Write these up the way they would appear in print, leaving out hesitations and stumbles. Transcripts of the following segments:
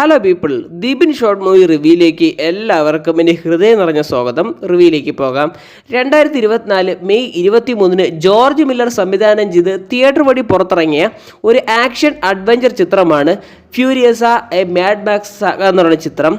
Hello people, Deepin short movie റിവ്യൂയിലേക്ക് എല്ലാവർക്കും എൻ്റെ ഹൃദയം നിറഞ്ഞ സ്വാഗതം. റിവ്യൂയിലേക്ക് പോകാം. 2024 മെയ് 23 ജോർജ് മില്ലർ സംവിധാനം ചെയ്ത് തിയേറ്റർ വഴി പുറത്തിറങ്ങിയ ഒരു ആക്ഷൻ അഡ്വഞ്ചർ ചിത്രമാണ് ഫ്യൂരിയസ എ മാഡ് മാക്സ് സാഗ എന്ന് പറയുന്ന ചിത്രം.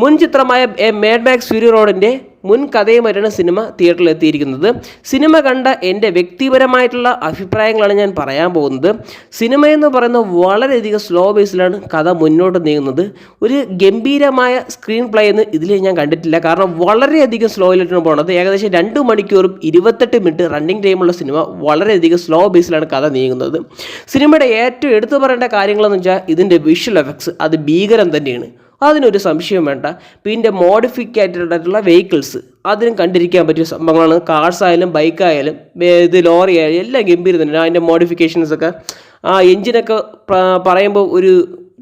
മുൻ ചിത്രമായ എ മാഡ് മാക്സ് ഫ്യൂരി റോഡിൻ്റെ മുൻ കഥയുമായിട്ടാണ് സിനിമ തിയേറ്ററിൽ എത്തിയിരിക്കുന്നത്. സിനിമ കണ്ട എൻ്റെ വ്യക്തിപരമായിട്ടുള്ള അഭിപ്രായങ്ങളാണ് ഞാൻ പറയാൻ പോകുന്നത്. സിനിമയെന്ന് പറയുന്നത് വളരെയധികം സ്ലോ ബേസിലാണ് കഥ മുന്നോട്ട് നീങ്ങുന്നത്. ഒരു ഗംഭീരമായ സ്ക്രീൻ പ്ലേ എന്ന് ഇതിൽ ഞാൻ കണ്ടിട്ടില്ല. കാരണം വളരെയധികം സ്ലോയിലാണ് പോകുന്നത്. ഏകദേശം 2 മണിക്കൂറും 28 മിനിറ്റ് റണ്ണിങ് ടൈമുള്ള സിനിമ വളരെയധികം സ്ലോ ബേസിലാണ് കഥ നീങ്ങുന്നത്. സിനിമയുടെ ഏറ്റവും എടുത്തു പറയേണ്ട കാര്യങ്ങളെന്ന് വെച്ചാൽ ഇതിൻ്റെ വിഷ്വൽ എഫക്ട്സ് അത് ഭീകരം തന്നെയാണ്. അതിനൊരു സംശയം വേണ്ട. പിന്നെ മോഡിഫിക്കേറ്റഡ് ആയിട്ടുള്ള വെഹിക്കിൾസ് അതിനും കണ്ടിരിക്കാൻ പറ്റിയ സംഭവങ്ങളാണ്. കാർസ് ആയാലും ബൈക്കായാലും ഇത് ലോറി ആയാലും എല്ലാം ഗംഭീരം തന്നെ. അതിൻ്റെ മോഡിഫിക്കേഷൻസൊക്കെ ആ എൻജിനൊക്കെ പറയുമ്പോൾ ഒരു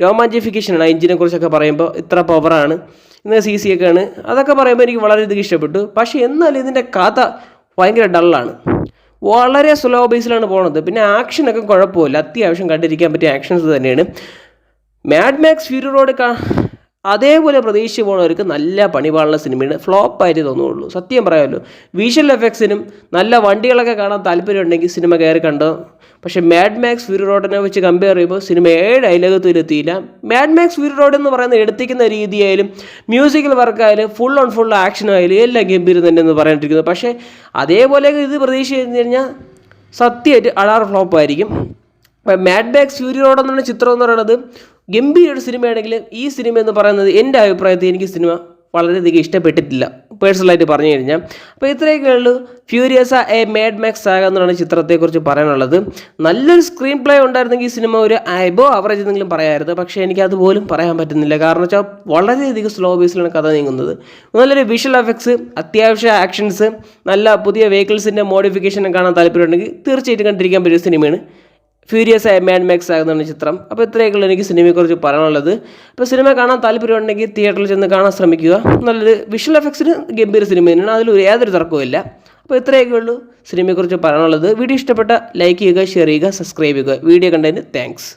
രോമാഞ്ചിഫിക്കേഷനാണ്. ആ എൻജിനെ കുറിച്ചൊക്കെ പറയുമ്പോൾ ഇത്ര പവറാണ്, ഇന്ന CC ഒക്കെയാണ്, അതൊക്കെ പറയുമ്പോൾ എനിക്ക് വളരെയധികം ഇഷ്ടപ്പെട്ടു. പക്ഷേ എന്നാലും ഇതിൻ്റെ കഥ ഭയങ്കര ഡള്ളാണ്. വളരെ സ്ലോ ബേസിലാണ് പോകുന്നത്. പിന്നെ ആക്ഷനൊക്കെ കുഴപ്പമില്ല, അത്യാവശ്യം കണ്ടിരിക്കാൻ പറ്റിയ ആക്ഷൻസ് തന്നെയാണ്. മാഡ് മാക്സ് ഫ്യൂരി റോഡ് അതേപോലെ പ്രതീക്ഷിച്ച് പോകുന്നവർക്ക് നല്ല പണിപാടുള്ള സിനിമയാണ്. ഫ്ലോപ്പായിട്ട് തോന്നുള്ളൂ, സത്യം പറയാമല്ലോ. വിഷ്വൽ എഫക്ട്സിനും നല്ല വണ്ടികളൊക്കെ കാണാൻ താല്പര്യമുണ്ടെങ്കിൽ സിനിമ കയറി കണ്ടോ. പക്ഷേ മാഡ് മാക്സ് ഫ്യൂരി റോഡിനെ വെച്ച് കമ്പയർ ചെയ്യുമ്പോൾ സിനിമ 7 അയലകത്തിലെത്തിയില്ല. മാഡ് മാക്സ് ഫ്യൂരി റോഡ് എന്ന് പറയുന്നത് എടുത്തിക്കുന്ന രീതിയായാലും മ്യൂസിക്കൽ വർക്കായാലും ഫുൾ ഓൺ ഫുൾ ആക്ഷൻ ആയാലും എല്ലാം ഗംഭീരം തന്നെ എന്ന് പറഞ്ഞിട്ടിരിക്കുന്നത്. പക്ഷേ അതേപോലെ ഇത് പ്രതീക്ഷ കഴിഞ്ഞാൽ സത്യമായിട്ട് അടാർ ഫ്ലോപ്പായിരിക്കും. മാഡ് മാക്സ് ഫ്യൂരി റോഡ് എന്നുള്ള ചിത്രം എന്ന് പറയുന്നത് ഗംഭീര ഒരു സിനിമയാണെങ്കിലും ഈ സിനിമ എന്ന് പറയുന്നത് എൻ്റെ അഭിപ്രായത്തിൽ എനിക്ക് സിനിമ വളരെയധികം ഇഷ്ടപ്പെട്ടിട്ടില്ല, പേഴ്സണലായിട്ട് പറഞ്ഞു കഴിഞ്ഞാൽ. അപ്പോൾ ഇത്രയൊക്കെ ഉള്ളൂ ഫ്യൂരിയസ എ മാഡ് മാക്സ് സാഗ എന്ന് പറയുന്ന ചിത്രത്തെക്കുറിച്ച് പറയാനുള്ളത്. നല്ലൊരു സ്ക്രീൻ പ്ലേ ഉണ്ടായിരുന്നെങ്കിൽ ഈ സിനിമ ഒരു എബോ ആവറേജ് എന്തെങ്കിലും പറയാമായിരുന്നു. പക്ഷേ എനിക്കതുപോലും പറയാൻ പറ്റുന്നില്ല. കാരണം വെച്ചാൽ വളരെയധികം സ്ലോ ബേസിലാണ് കഥ നീങ്ങുന്നത്. നല്ലൊരു വിഷ്വൽ എഫക്ട്സ്, അത്യാവശ്യം ആക്ഷൻസ്, നല്ല പുതിയ വെഹിക്കിൾസിൻ്റെ മോഡിഫിക്കേഷൻ കാണാൻ താല്പര്യമുണ്ടെങ്കിൽ തീർച്ചയായിട്ടും കണ്ടിരിക്കാൻ പറ്റിയ സിനിമയാണ് ഫ്യൂരിയസ് എ മാഡ് മാക്സ് ആകുന്ന ചിത്രം. അപ്പോൾ ഇത്രയൊക്കെയുള്ള എനിക്ക് സിനിമയെക്കുറിച്ച് പറയാനുള്ളത്. അപ്പോൾ സിനിമ കാണാൻ താല്പര്യമുണ്ടെങ്കിൽ തിയേറ്ററിൽ ചെന്ന് കാണാൻ ശ്രമിക്കുക. നല്ലൊരു വിഷ്വൽ എഫക്ട്സിന് ഗംഭീര സിനിമ തന്നെയാണ്, അതിൽ യാതൊരു തർക്കവുമില്ല. അപ്പോൾ ഇത്രയൊക്കെ ഉള്ളൂ സിനിമയെക്കുറിച്ച് പറയാനുള്ളത്. വീഡിയോ ഇഷ്ടപ്പെട്ട ലൈക്ക് ചെയ്യുക, ഷെയർ ചെയ്യുക, സബ്സ്ക്രൈബ് ചെയ്യുക. വീഡിയോ കണ്ടതിന് താങ്ക്സ്.